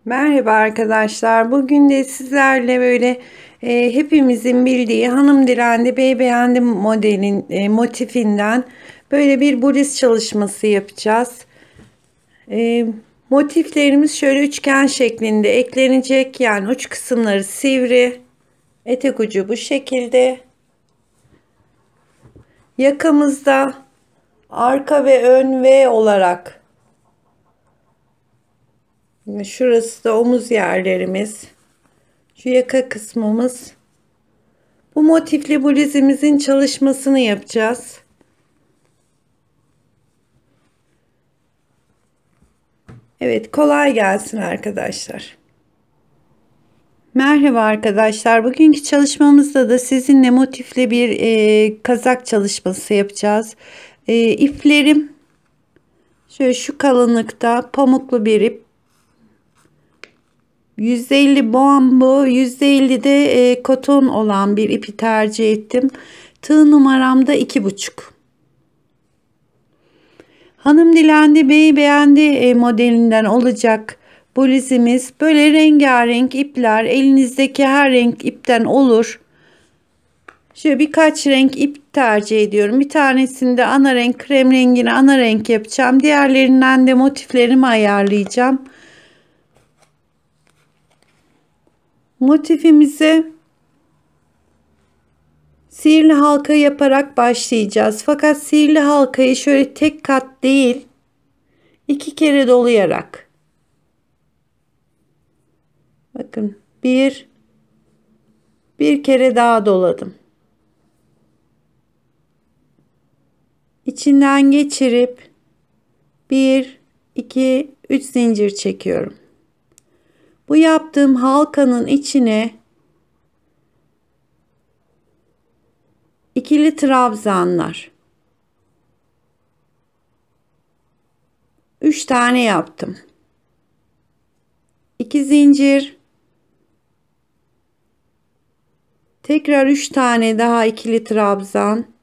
Merhaba arkadaşlar. Bugün de sizlerle böyle hepimizin bildiği hanım dilendi bey beğendi modelin motifinden böyle bir bluz çalışması yapacağız. E, Motiflerimiz şöyle üçgen şeklinde eklenecek. Yani uç kısımları sivri. Etek ucu bu şekilde. Yakamızda arka ve ön V olarak. Şurası da omuz yerlerimiz. Şu yaka kısmımız. Bu motifli bluzimizin çalışmasını yapacağız. Evet, kolay gelsin arkadaşlar. Merhaba arkadaşlar. Bugünkü çalışmamızda da sizinle motifli bir kazak çalışması yapacağız. İplerim şöyle şu kalınlıkta pamuklu bir ip. %50 bambu, %50 de koton olan bir ipi tercih ettim. Tığ numaram da 2,5. Hanım dilendi bey beğendi modelinden olacak bluzimiz. Böyle rengarenk ipler, elinizdeki her renk ipten olur. Şöyle birkaç renk ip tercih ediyorum. Bir tanesinde ana renk, krem rengini ana renk yapacağım. Diğerlerinden de motiflerimi ayarlayacağım. Motifimize sihirli halka yaparak başlayacağız. Fakat sihirli halkayı şöyle tek kat değil, iki kere dolayarak. Bakın bir kere daha doladım. İçinden geçirip 1, 2, 3 zincir çekiyorum. Bu yaptığım halkanın içine ikili trabzanlar 3 tane yaptım. 2 zincir, tekrar 3 tane daha ikili trabzan,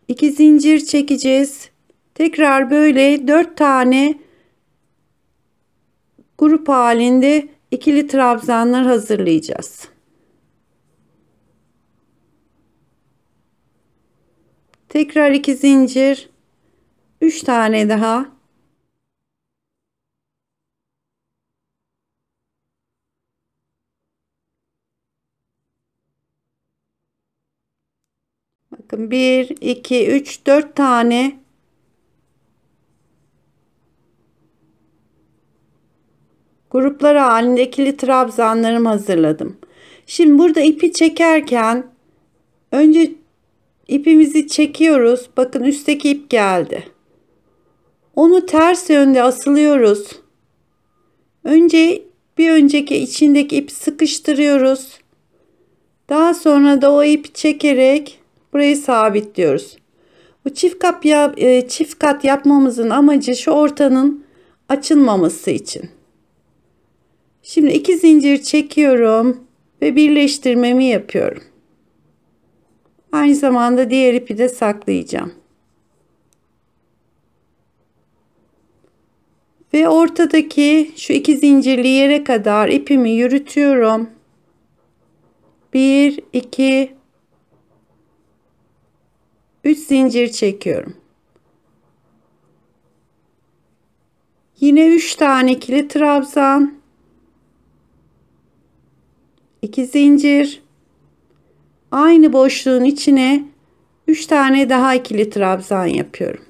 2 zincir çekeceğiz. Tekrar böyle 4 tane grup halinde ikili trabzanlar hazırlayacağız. Tekrar 2 zincir, 3 tane daha. Bakın 1, 2, 3, 4 tane gruplar halinde ikili trabzanlarımı hazırladım. Şimdi burada ipi çekerken önce ipimizi çekiyoruz. Bakın üstteki ip geldi. Onu ters yönde asılıyoruz. Önce bir önceki içindeki ipi sıkıştırıyoruz. Daha sonra da o ipi çekerek burayı sabitliyoruz. Bu çift kat yapmamızın amacı şu ortanın açılmaması için. Şimdi 2 zincir çekiyorum ve birleştirmemi yapıyorum. Aynı zamanda diğer ipi de saklayacağım. Ve ortadaki şu 2 zincirli yere kadar ipimi yürütüyorum. 1, 2, 3 zincir çekiyorum. Yine 3 tane ikili trabzan, 2 zincir, aynı boşluğun içine 3 tane daha ikili trabzan yapıyorum.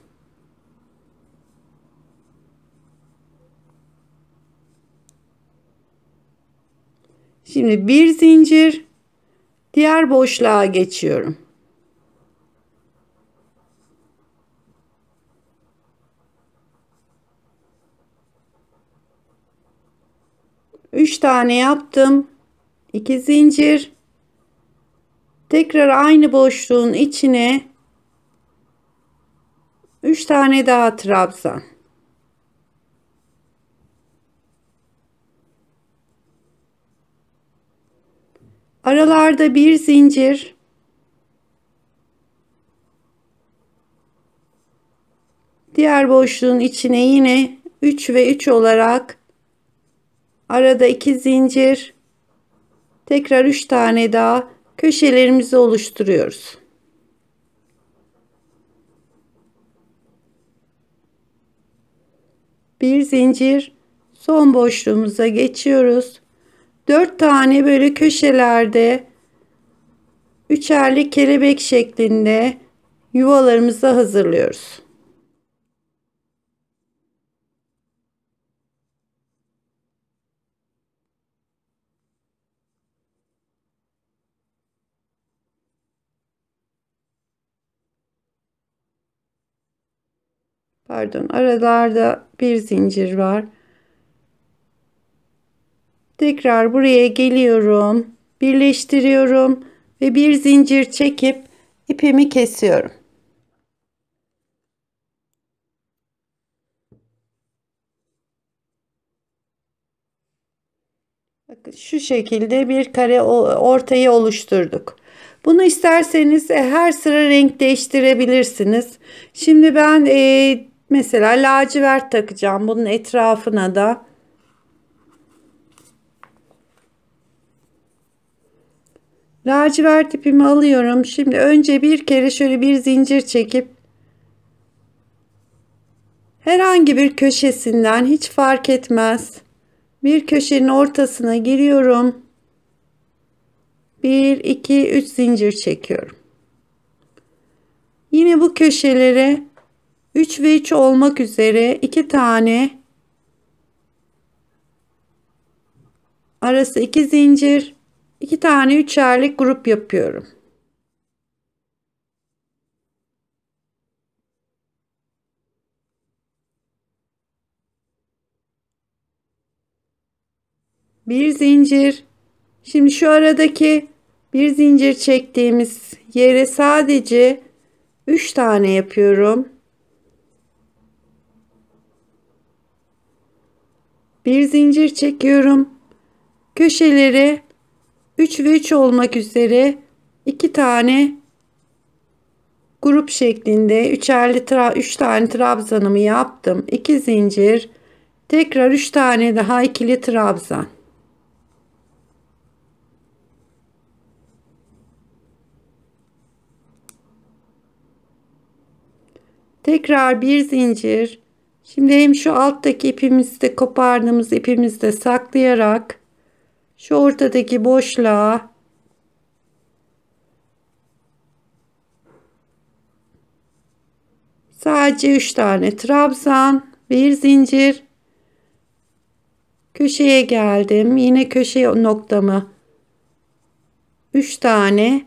Şimdi bir zincir, diğer boşluğa geçiyorum. Üç tane yaptım. 2 zincir. Tekrar aynı boşluğun içine 3 tane daha trabzan. Aralarda bir zincir. Diğer boşluğun içine yine 3 ve 3 olarak arada 2 zincir, tekrar 3 tane daha köşelerimizi oluşturuyoruz. Bir zincir, son boşluğumuza geçiyoruz. 4 tane böyle köşelerde üçerli kelebek şeklinde yuvalarımızı hazırlıyoruz. Pardon, aralarda bir zincir var. Tekrar buraya geliyorum, birleştiriyorum ve bir zincir çekip ipimi kesiyorum. Bakın şu şekilde bir kare ortayı oluşturduk. Bunu isterseniz her sıra renk değiştirebilirsiniz. Şimdi ben mesela lacivert takacağım bunun etrafına da. Lacivert ipimi alıyorum. Şimdi önce bir kere şöyle bir zincir çekip herhangi bir köşesinden, hiç fark etmez, bir köşenin ortasına giriyorum. 1 2 3 zincir çekiyorum. Yine bu köşelere 3 ve 3 olmak üzere 2 tane arası 2 zincir, 2 tane üçerlik grup yapıyorum. Bir zincir. Şimdi şu aradaki bir zincir çektiğimiz yere sadece 3 tane yapıyorum. Bir zincir çekiyorum. Köşelere 3 ve 3 olmak üzere 2 tane grup şeklinde üçerli 3 tane trabzanımı yaptım. 2 zincir, tekrar 3 tane daha ikili trabzan. Tekrar bir zincir. Şimdi hem şu alttaki ipimizi de kopardığımız ipimizi de saklayarak şu ortadaki boşluğa sadece 3 tane trabzan, bir zincir, köşeye geldim. Yine köşe noktamı 3 tane,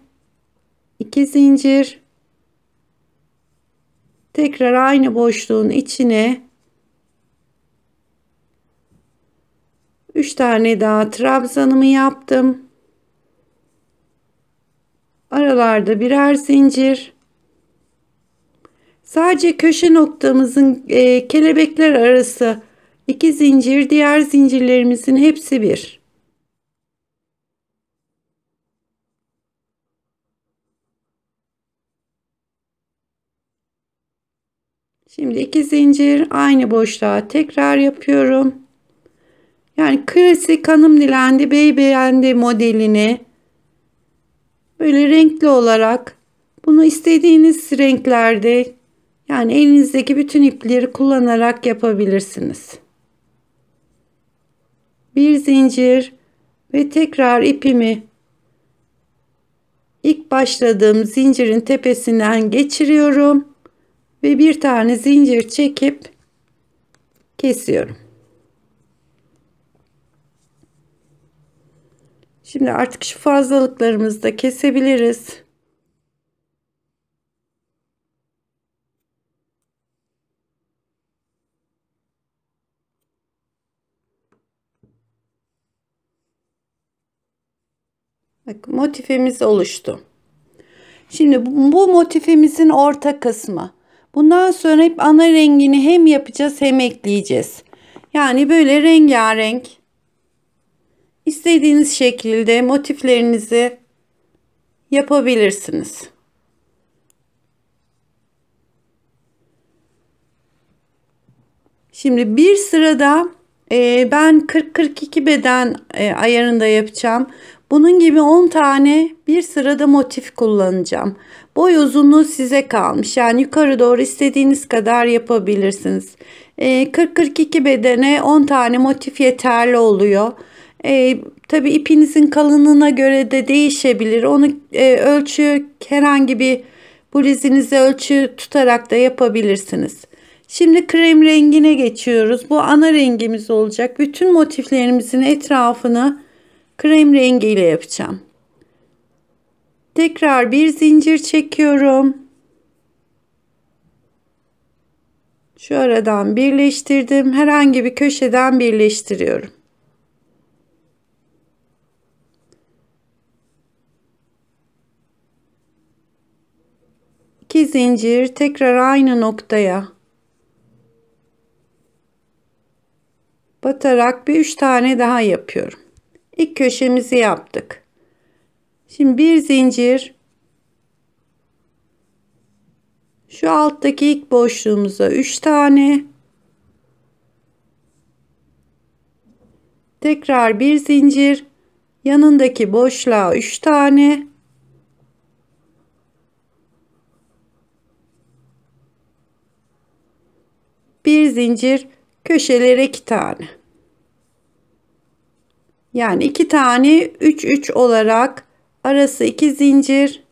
2 zincir, tekrar aynı boşluğun içine 3 tane daha trabzanımı yaptım. Aralarda birer zincir. Sadece köşe noktamızın kelebekler arası 2 zincir, diğer zincirlerimizin hepsi bir. Şimdi 2 zincir, aynı boşluğa tekrar yapıyorum. Yani klasik hanım dilendi, bey beğendi modelini böyle renkli olarak, bunu istediğiniz renklerde, yani elinizdeki bütün ipleri kullanarak yapabilirsiniz. Bir zincir ve tekrar ipimi ilk başladığım zincirin tepesinden geçiriyorum ve bir tane zincir çekip kesiyorum. Şimdi artık şu fazlalıklarımızı da kesebiliriz. Bakın motifimiz oluştu. Şimdi bu motifimizin orta kısmı. Bundan sonra hep ana rengini hem yapacağız hem ekleyeceğiz. Yani böyle rengarenk istediğiniz şekilde motiflerinizi yapabilirsiniz. Şimdi bir sırada ben 40-42 beden ayarında yapacağım. Bunun gibi 10 tane bir sırada motif kullanacağım. Boy uzunluğu size kalmış. Yani yukarı doğru istediğiniz kadar yapabilirsiniz. 40-42 bedene 10 tane motif yeterli oluyor. Tabii ipinizin kalınlığına göre de değişebilir. Onu ölçü herhangi bir bluzinize ölçü tutarak da yapabilirsiniz. Şimdi krem rengine geçiyoruz. Bu ana rengimiz olacak. Bütün motiflerimizin etrafını krem rengiyle yapacağım. Tekrar bir zincir çekiyorum. Şu aradan birleştirdim. Herhangi bir köşeden birleştiriyorum. İki zincir tekrar aynı noktaya batarak bir 3 tane daha yapıyorum. İlk köşemizi yaptık. Şimdi bir zincir şu alttaki ilk boşluğumuza 3 tane, tekrar bir zincir yanındaki boşluğa 3 tane, bir zincir köşelere 2 tane. Yani 2 tane 3 3 olarak arası 2 zincir,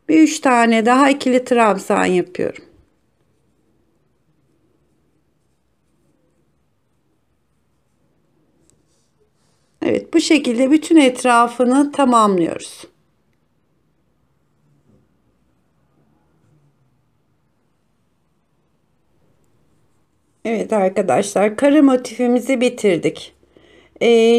bir 3 tane daha ikili trabzan yapıyorum. Evet, bu şekilde bütün etrafını tamamlıyoruz. Evet arkadaşlar, karı motifimizi bitirdik.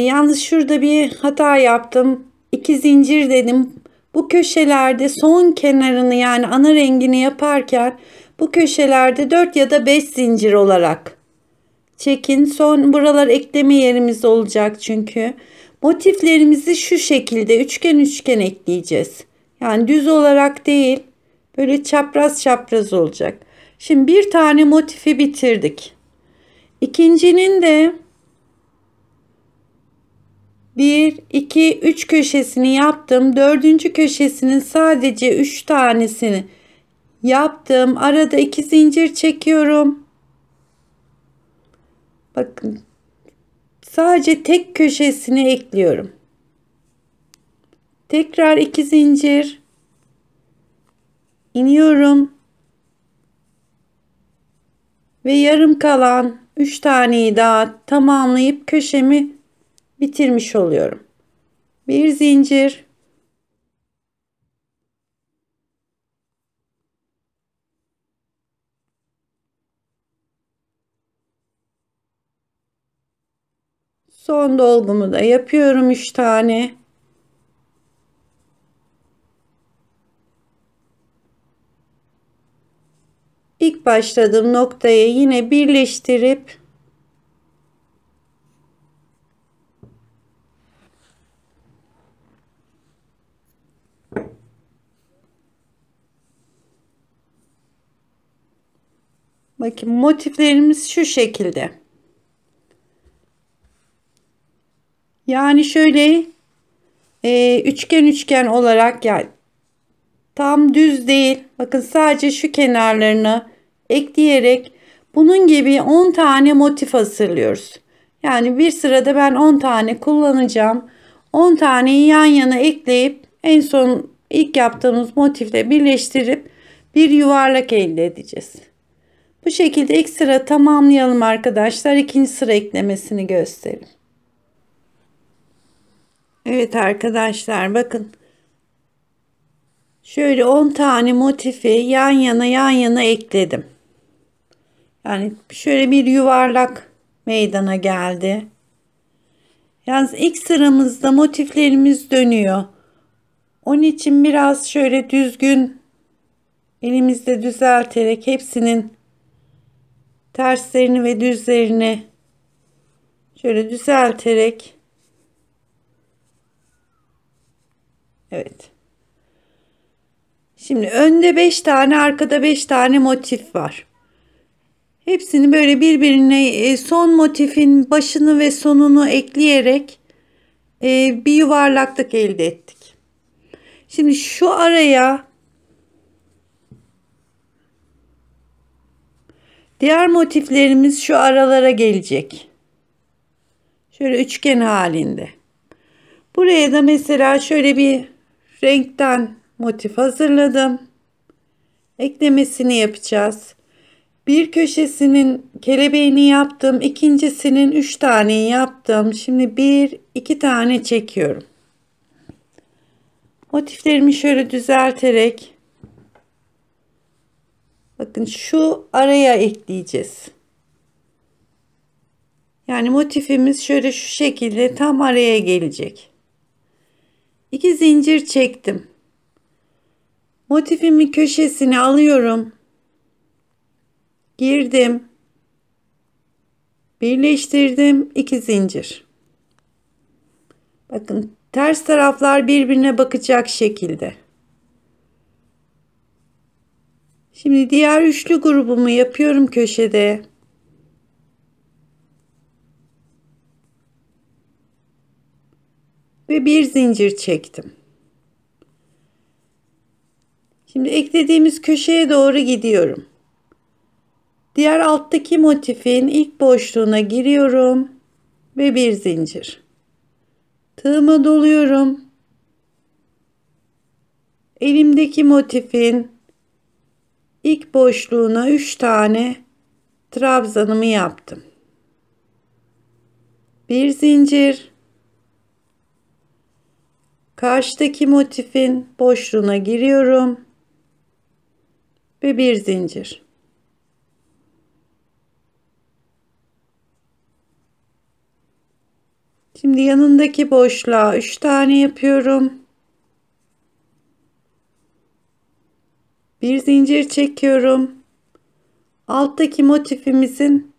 Yalnız şurada bir hata yaptım. 2 zincir dedim. Bu köşelerde son kenarını yani ana rengini yaparken bu köşelerde 4 ya da 5 zincir olarak çekin. Son buralar ekleme yerimiz olacak çünkü. Motiflerimizi şu şekilde üçgen üçgen ekleyeceğiz. Yani düz olarak değil, böyle çapraz çapraz olacak. Şimdi bir tane motifi bitirdik. İkincinin de 1, 2, 3 köşesini yaptım. Dördüncü köşesinin sadece 3 tanesini yaptım. Arada 2 zincir çekiyorum. Bakın. Sadece tek köşesini ekliyorum. Tekrar 2 zincir iniyorum. Ve yarım kalan 3 taneyi daha tamamlayıp köşemi bitirmiş oluyorum. Bir zincir, son dolgumu da yapıyorum 3 tane. İlk başladığım noktaya yine birleştirip bakın motiflerimiz şu şekilde. Yani şöyle üçgen üçgen olarak yani tam düz değil. Bakın sadece şu kenarlarını ekleyerek bunun gibi 10 tane motif hazırlıyoruz. Yani bir sırada ben 10 tane kullanacağım. 10 taneyi yan yana ekleyip en son ilk yaptığımız motifle birleştirip bir yuvarlak elde edeceğiz. Bu şekilde ilk sıra tamamlayalım arkadaşlar. İkinci sıra eklemesini göstereyim. Evet arkadaşlar bakın. Şöyle 10 tane motifi yan yana ekledim. Yani şöyle bir yuvarlak meydana geldi. Yalnız ilk sıramızda motiflerimiz dönüyor. Onun için biraz şöyle düzgün elimizde düzelterek hepsinin terslerini ve düzlerini şöyle düzelterek evet. Şimdi önde 5 tane arkada 5 tane motif var. Hepsini böyle birbirine son motifin başını ve sonunu ekleyerek bir yuvarlaklık elde ettik. Şimdi şu araya diğer motiflerimiz şu aralara gelecek. Şöyle üçgen halinde. Buraya da mesela şöyle bir renkten motif hazırladım. Eklemesini yapacağız. Bir köşesinin kelebeğini yaptım. İkincisinin 3 tane yaptım. Şimdi bir iki tane çekiyorum. Motiflerimi şöyle düzelterek bakın şu araya ekleyeceğiz. Yani motifimiz şöyle şu şekilde tam araya gelecek. 2 zincir çektim. Motifimin köşesini alıyorum. Girdim. Birleştirdim. 2 zincir. Bakın ters taraflar birbirine bakacak şekilde. Şimdi diğer üçlü grubumu yapıyorum köşede. Ve bir zincir çektim. Şimdi eklediğimiz köşeye doğru gidiyorum. Diğer alttaki motifin ilk boşluğuna giriyorum ve bir zincir. Tığıma doluyorum. Elimdeki motifin ilk boşluğuna 3 tane trabzanımı yaptım. Bir zincir. Karşıdaki motifin boşluğuna giriyorum ve bir zincir. Şimdi yanındaki boşluğa 3 tane yapıyorum. Bir zincir çekiyorum. Alttaki motifimizin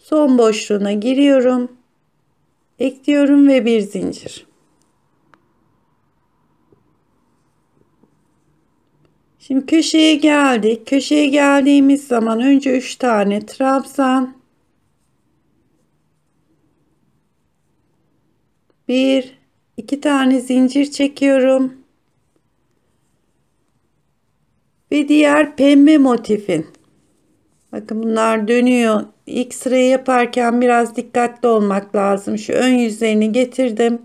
son boşluğuna giriyorum. Ekliyorum ve bir zincir. Şimdi köşeye geldik. Köşeye geldiğimiz zaman önce 3 tane trabzan. Bir, iki tane zincir çekiyorum. Ve diğer pembe motifin. Bakın bunlar dönüyor. İlk sırayı yaparken biraz dikkatli olmak lazım. Şu ön yüzlerini getirdim.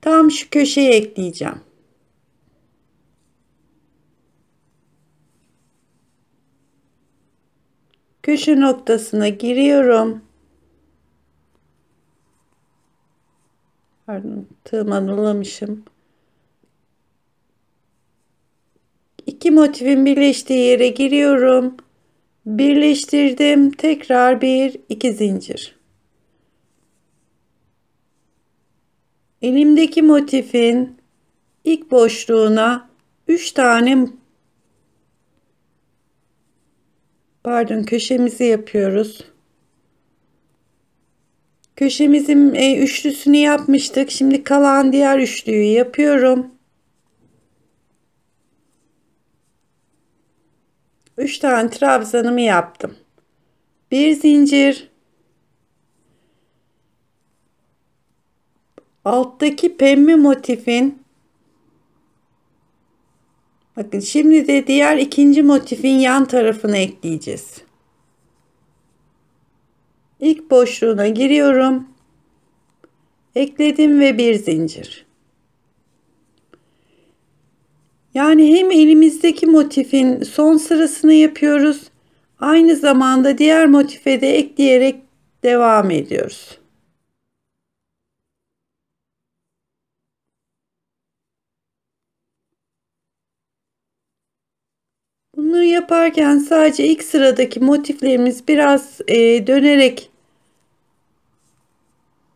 Tam şu köşeye ekleyeceğim. Köşe noktasına giriyorum. Pardon, tığıma dolamışım. İki motifin birleştiği yere giriyorum. Birleştirdim. Tekrar bir iki zincir. Elimdeki motifin ilk boşluğuna 3 tane köşemizi yapıyoruz. Köşemizin üçlüsünü yapmıştık. Şimdi kalan diğer üçlüyü yapıyorum. 3 tane trabzanımı yaptım. Bir zincir. Alttaki pembe motifin bakın şimdi de diğer ikinci motifin yan tarafına ekleyeceğiz. İlk boşluğuna giriyorum. Ekledim ve bir zincir. Yani hem elimizdeki motifin son sırasını yapıyoruz. Aynı zamanda diğer motife de ekleyerek devam ediyoruz. Bunları yaparken sadece ilk sıradaki motiflerimiz biraz dönerek,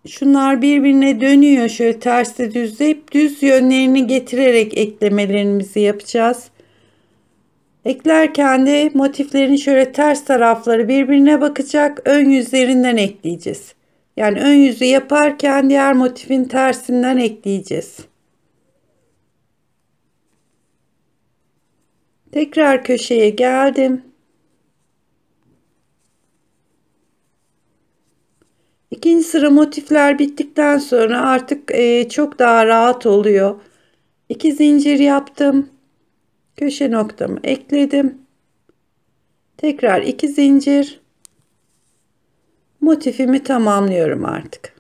şunlar birbirine dönüyor, şöyle tersi düzle, hep düz yönlerini getirerek eklemelerimizi yapacağız. Eklerken de motiflerin şöyle ters tarafları birbirine bakacak, ön yüzlerinden ekleyeceğiz. Yani ön yüzü yaparken diğer motifin tersinden ekleyeceğiz. Tekrar köşeye geldim. İkinci sıra motifler bittikten sonra artık çok daha rahat oluyor. 2 zincir yaptım. Köşe noktamı ekledim. Tekrar 2 zincir. Motifimi tamamlıyorum artık.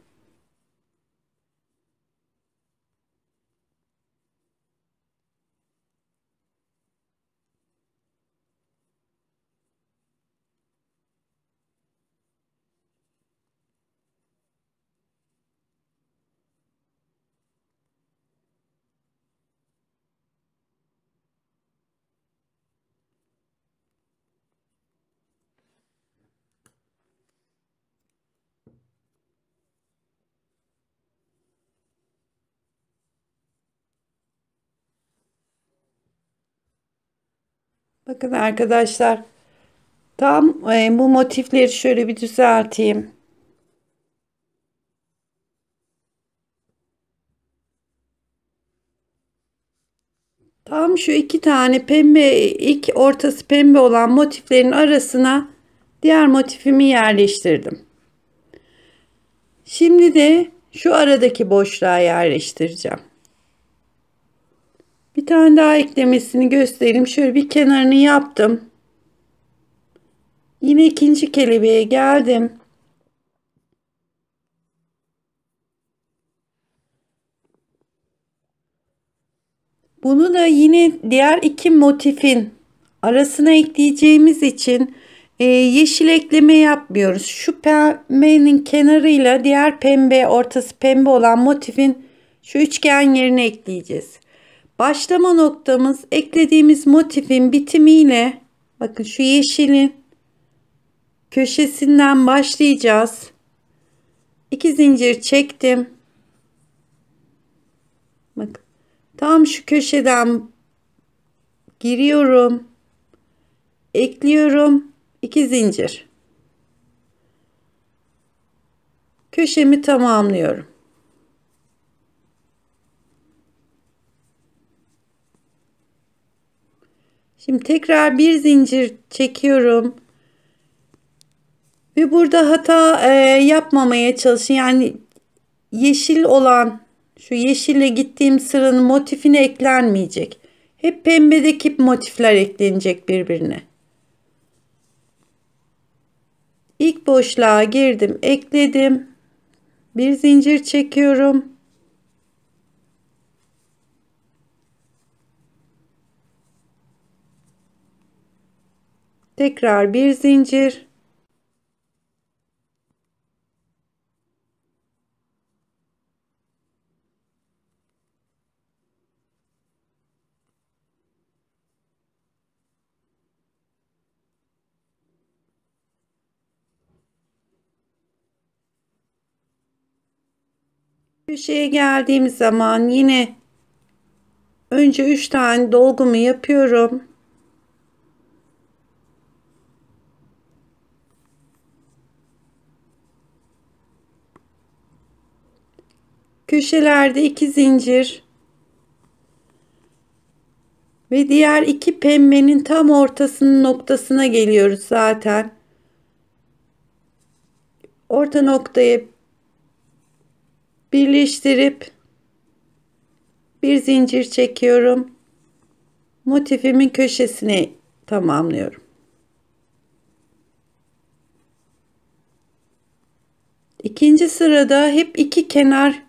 Bakın arkadaşlar, tam bu motifleri şöyle bir düzelteyim. Tam şu iki tane pembe, ilk ortası pembe olan motiflerin arasına diğer motifimi yerleştirdim. Şimdi de şu aradaki boşluğa yerleştireceğim. Bir tane daha eklemesini göstereyim. Şöyle bir kenarını yaptım. Yine ikinci kelebeğe geldim. Bunu da yine diğer iki motifin arasına ekleyeceğimiz için yeşil ekleme yapmıyoruz. Şu pembenin kenarıyla diğer pembe, ortası pembe olan motifin şu üçgen yerine ekleyeceğiz. Başlama noktamız eklediğimiz motifin bitimiyle, bakın şu yeşilin köşesinden başlayacağız. 2 zincir çektim. Bakın tam şu köşeden giriyorum. Ekliyorum. 2 zincir. Köşemi tamamlıyorum. Şimdi tekrar bir zincir çekiyorum. Ve burada hata yapmamaya çalışın. Yani yeşil olan, şu yeşille gittiğim sıranın motifine eklenmeyecek. Hep pembedeki motifler eklenecek birbirine. İlk boşluğa girdim, ekledim. Bir zincir çekiyorum. Tekrar bir zincir. Köşeye geldiğim zaman yine önce 3 tane dolgumu yapıyorum. Köşelerde 2 zincir ve diğer iki pembenin tam ortasının noktasına geliyoruz zaten. Orta noktayı birleştirip bir zincir çekiyorum. Motifimin köşesini tamamlıyorum. İkinci sırada hep iki kenar,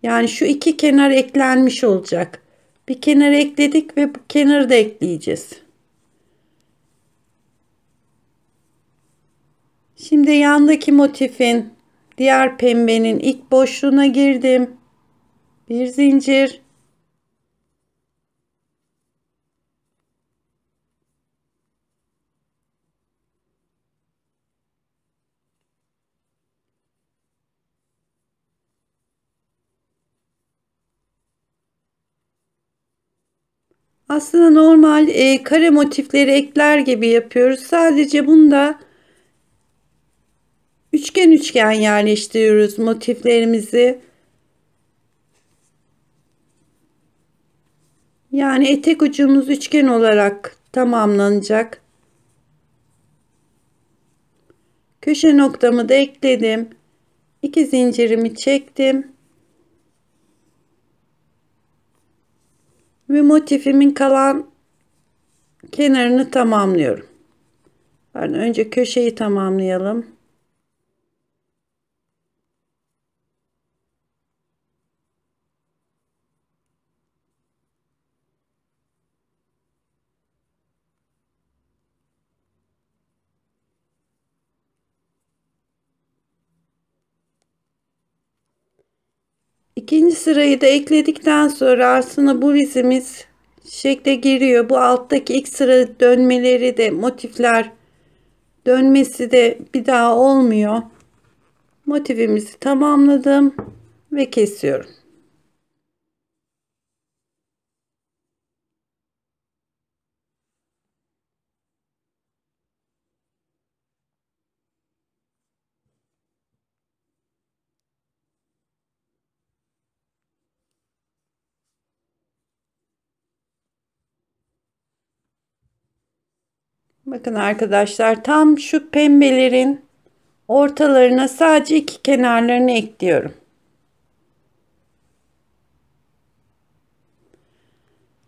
yani şu iki kenar eklenmiş olacak. Bir kenar ekledik ve bu kenarı da ekleyeceğiz. Şimdi yandaki motifin, diğer pembenin ilk boşluğuna girdim. Bir zincir. Aslında normal kare motifleri ekler gibi yapıyoruz. Sadece bunda üçgen üçgen yerleştiriyoruz motiflerimizi. Yani etek ucumuz üçgen olarak tamamlanacak. Köşe noktamı da ekledim. 2 zincirimi çektim ve motifimin kalan kenarını tamamlıyorum. Pardon, önce köşeyi tamamlayalım. İkinci sırayı da ekledikten sonra aslında bu rizimiz şekle giriyor. Bu alttaki ilk sıra dönmeleri de, motifler dönmesi de bir daha olmuyor. Motifimizi tamamladım ve kesiyorum. Bakın arkadaşlar, tam şu pembelerin ortalarına sadece iki kenarlarını ekliyorum.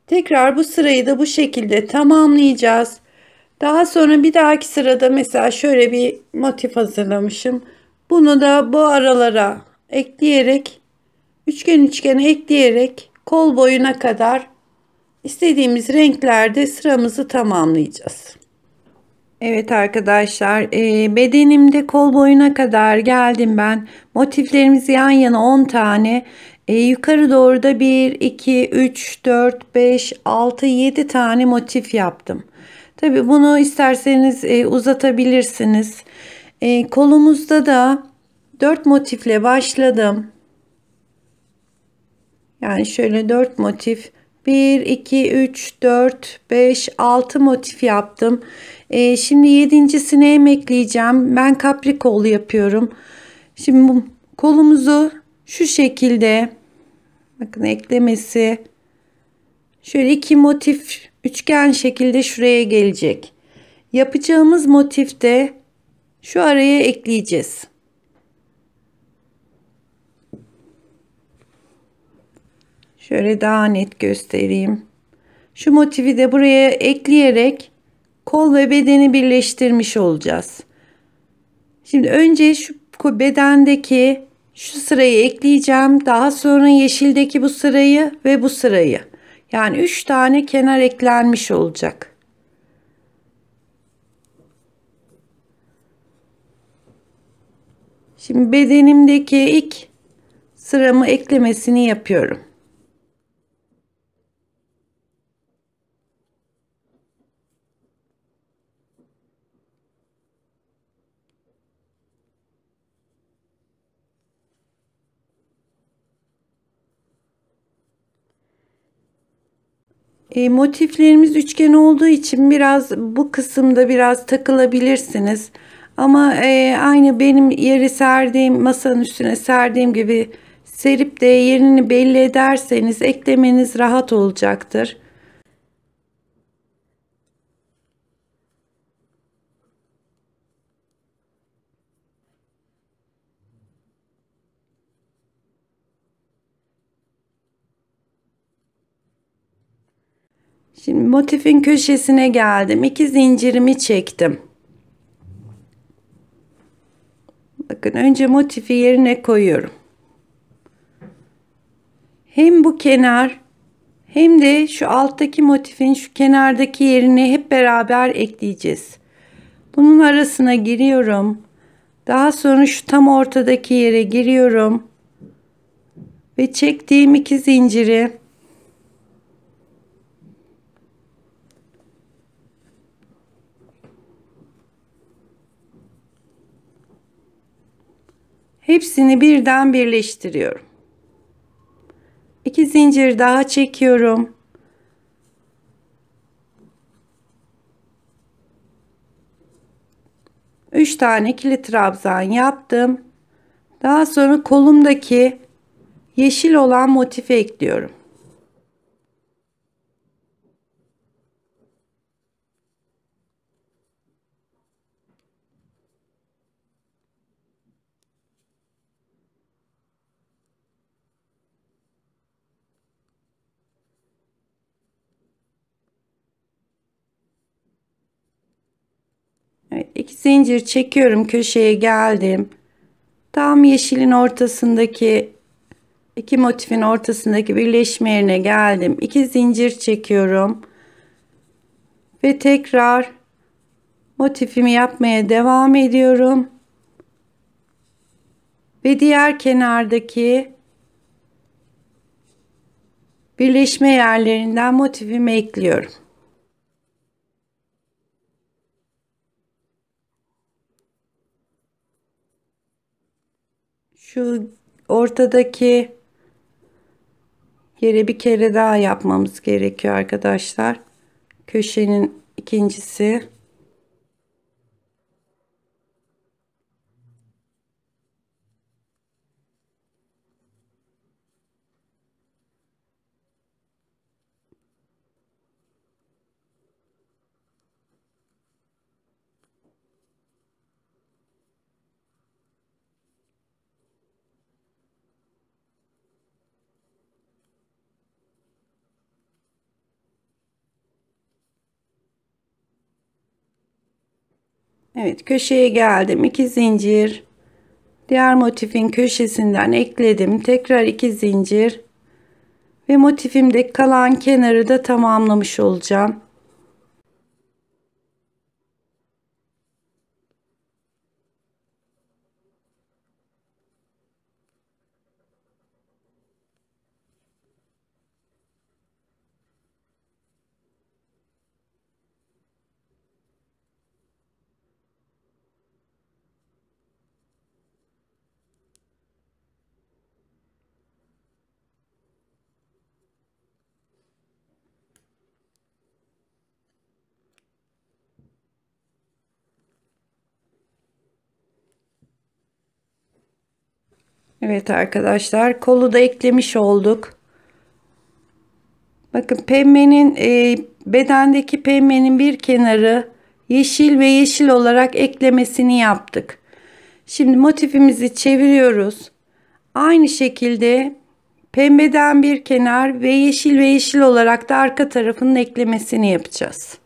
Tekrar bu sırayı da bu şekilde tamamlayacağız. Daha sonra bir dahaki sırada mesela şöyle bir motif hazırlamışım. Bunu da bu aralara ekleyerek, üçgen ekleyerek kol boyuna kadar istediğimiz renklerde sıramızı tamamlayacağız. Evet arkadaşlar, bedenimde kol boyuna kadar geldim ben. Motiflerimiz yan yana 10 tane. Yukarı doğru da 1, 2, 3, 4, 5, 6, 7 tane motif yaptım. Tabi bunu isterseniz uzatabilirsiniz. Kolumuzda da 4 motifle başladım. Yani şöyle 4 motif, 1 2 3 4 5 6 motif yaptım. Şimdi yedincisini ekleyeceğim. Ben kapri kol yapıyorum. Şimdi bu kolumuzu şu şekilde, bakın eklemesi şöyle 2 motif üçgen şekilde şuraya gelecek. Yapacağımız motifte şu araya ekleyeceğiz. Şöyle daha net göstereyim. Şu motifi de buraya ekleyerek kol ve bedeni birleştirmiş olacağız. Şimdi önce şu bedendeki şu sırayı ekleyeceğim. Daha sonra yeşildeki bu sırayı ve bu sırayı. Yani 3 tane kenar eklenmiş olacak. Şimdi bedenimdeki ilk sıramı eklemesini yapıyorum. Motiflerimiz üçgen olduğu için biraz bu kısımda biraz takılabilirsiniz. Ama aynı benim yeri serdiğim, masanın üstüne serdiğim gibi serip de yerini belli ederseniz eklemeniz rahat olacaktır. Şimdi motifin köşesine geldim. 2 zincirimi çektim. Bakın, önce motifi yerine koyuyorum. Hem bu kenar hem de şu alttaki motifin şu kenardaki yerini hep beraber ekleyeceğiz. Bunun arasına giriyorum. Daha sonra şu tam ortadaki yere giriyorum. Ve çektiğim 2 zinciri hepsini birden birleştiriyorum. 2 zincir daha çekiyorum. Üç tane ikili trabzan yaptım. Daha sonra kolumdaki yeşil olan motifi ekliyorum. 2 zincir çekiyorum, köşeye geldim. Tam yeşilin ortasındaki, iki motifin ortasındaki birleşme yerine geldim. 2 zincir çekiyorum ve tekrar motifimi yapmaya devam ediyorum ve diğer kenardaki birleşme yerlerinden motifimi ekliyorum. Şu ortadaki yere bir kere daha yapmamız gerekiyor arkadaşlar. Köşenin ikincisi. Evet, köşeye geldim. 2 zincir. Diğer motifin köşesinden ekledim. Tekrar 2 zincir. Ve motifimde kalan kenarı da tamamlamış olacağım. Evet arkadaşlar, kolu da eklemiş olduk. Bakın pembenin bedendeki pembenin bir kenarı yeşil ve yeşil olarak eklemesini yaptık. Şimdi motifimizi çeviriyoruz. Aynı şekilde pembeden bir kenar ve yeşil olarak da arka tarafının eklemesini yapacağız.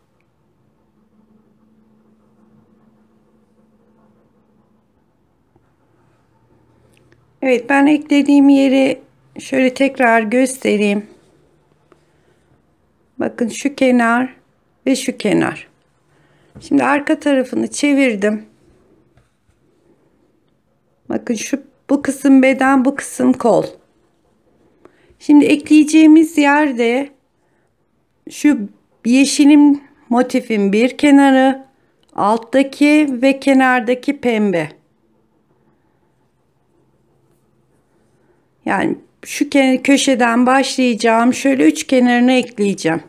Evet, ben eklediğim yeri şöyle tekrar göstereyim. Bakın şu kenar ve şu kenar. Şimdi arka tarafını çevirdim. Bakın bu kısım beden, bu kısım kol. Şimdi ekleyeceğimiz yerde şu yeşilim motifin bir kenarı, alttaki ve kenardaki pembe. Yani şu köşeden başlayacağım. Şöyle üç kenarını ekleyeceğim.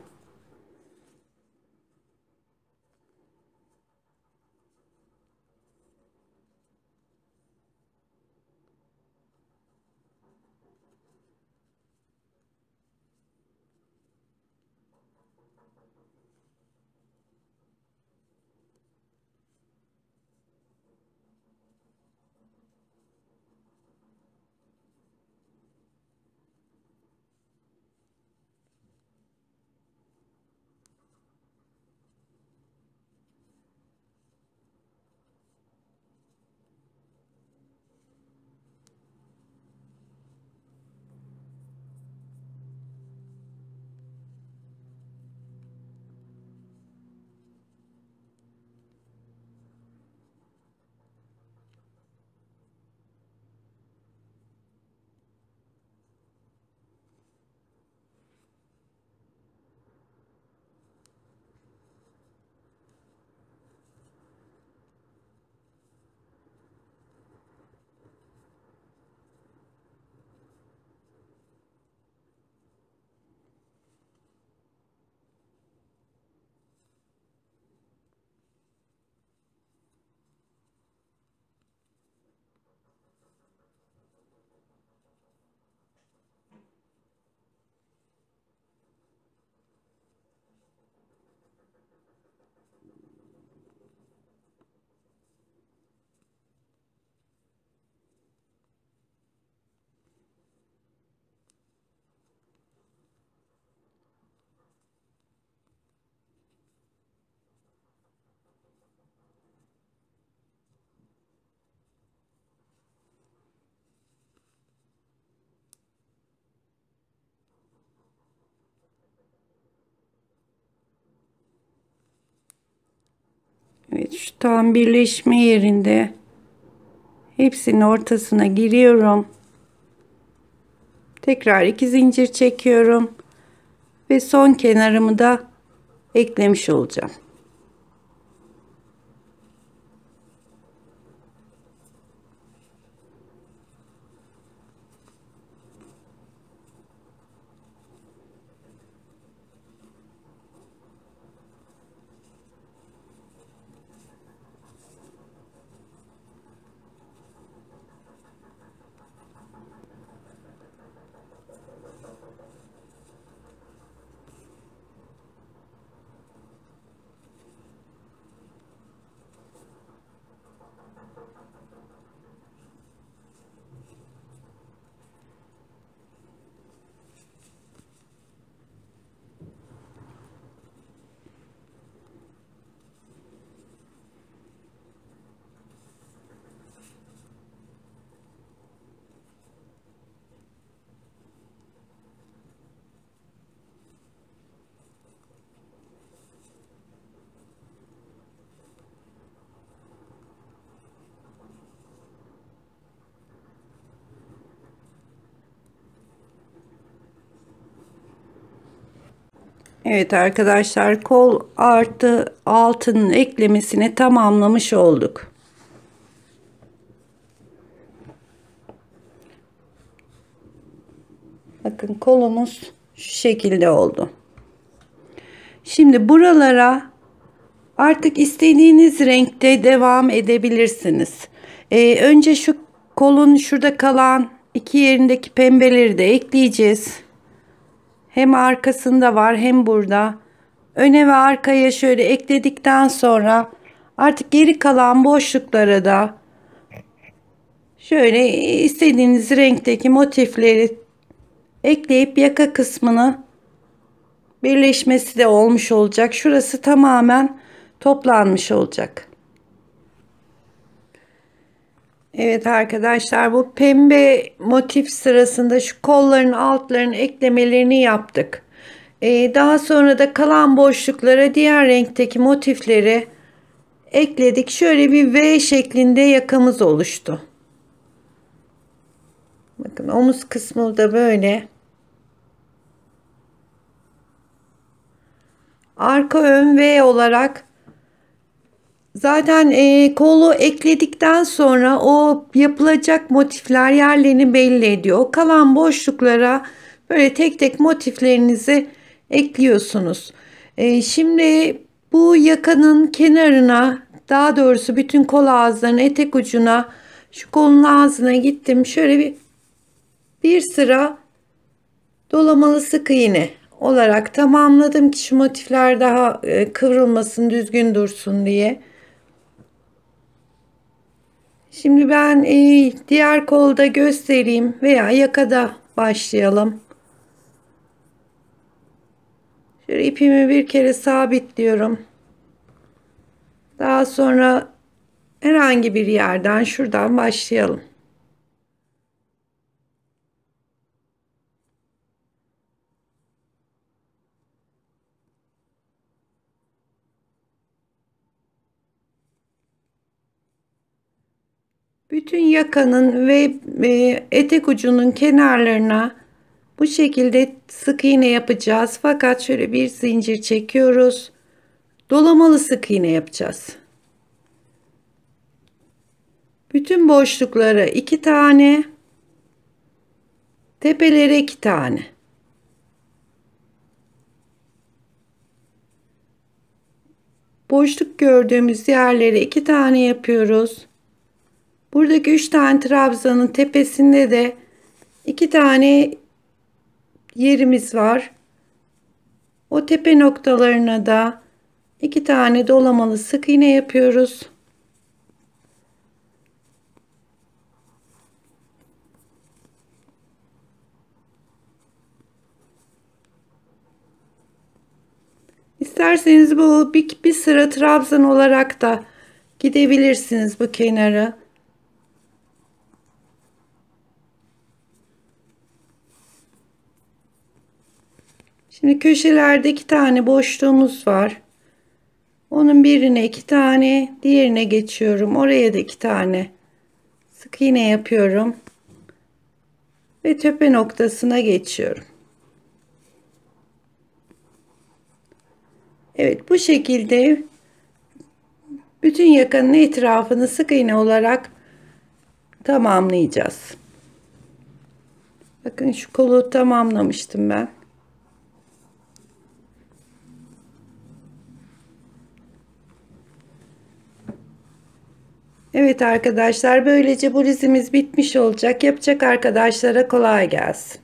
tam birleşme yerinde hepsinin ortasına giriyorum. Tekrar 2 zincir çekiyorum ve son kenarımı da eklemiş olacağım. Evet arkadaşlar, kol artı altının eklemesini tamamlamış olduk. Bakın kolumuz şu şekilde oldu. Şimdi buralara artık istediğiniz renkte devam edebilirsiniz. Önce şu kolun şurada kalan iki yerindeki pembeleri de ekleyeceğiz. Hem arkasında var hem burada. Öne ve arkaya şöyle ekledikten sonra artık geri kalan boşluklara da şöyle istediğiniz renkteki motifleri ekleyip yaka kısmını birleşmesi de olmuş olacak. Şurası tamamen toplanmış olacak. Evet arkadaşlar, bu pembe motif sırasında şu kolların altlarını eklemelerini yaptık. Daha sonra da kalan boşluklara diğer renkteki motifleri ekledik. Şöyle bir V şeklinde yakamız oluştu. Bakın omuz kısmı da böyle. Arka ön V olarak zaten kolu ekledikten sonra o yapılacak motifler yerlerini belli ediyor. O kalan boşluklara böyle tek tek motiflerinizi ekliyorsunuz. Şimdi bu yakanın kenarına, daha doğrusu bütün kol ağızlarının etek ucuna, şu kolun ağzına gittim. Şöyle bir sıra dolamalı sık iğne olarak tamamladım ki şu motifler daha kıvrılmasın, düzgün dursun diye. Şimdi ben diğer kolda göstereyim veya yakada başlayalım. Şöyle ipimi bir kere sabitliyorum. Daha sonra herhangi bir yerden şuradan başlayalım. Bütün yakanın ve etek ucunun kenarlarına bu şekilde sık iğne yapacağız. Fakat şöyle bir zincir çekiyoruz. Dolamalı sık iğne yapacağız. Bütün boşluklara 2 tane, tepelere 2 tane. Boşluk gördüğümüz yerlere 2 tane yapıyoruz. Buradaki 3 tane trabzanın tepesinde de 2 tane yerimiz var. O tepe noktalarına da 2 tane dolamalı sık iğne yapıyoruz. İsterseniz bu bir sıra trabzan olarak da gidebilirsiniz bu kenara. Şimdi köşelerde 2 tane boşluğumuz var. Onun birine 2 tane, diğerine geçiyorum. Oraya da 2 tane sık iğne yapıyorum ve tepe noktasına geçiyorum. Evet, bu şekilde bütün yakanın etrafını sık iğne olarak tamamlayacağız. Bakın şu kolu tamamlamıştım ben. Evet arkadaşlar, böylece bu dizimiz bitmiş olacak. Yapacak arkadaşlara kolay gelsin.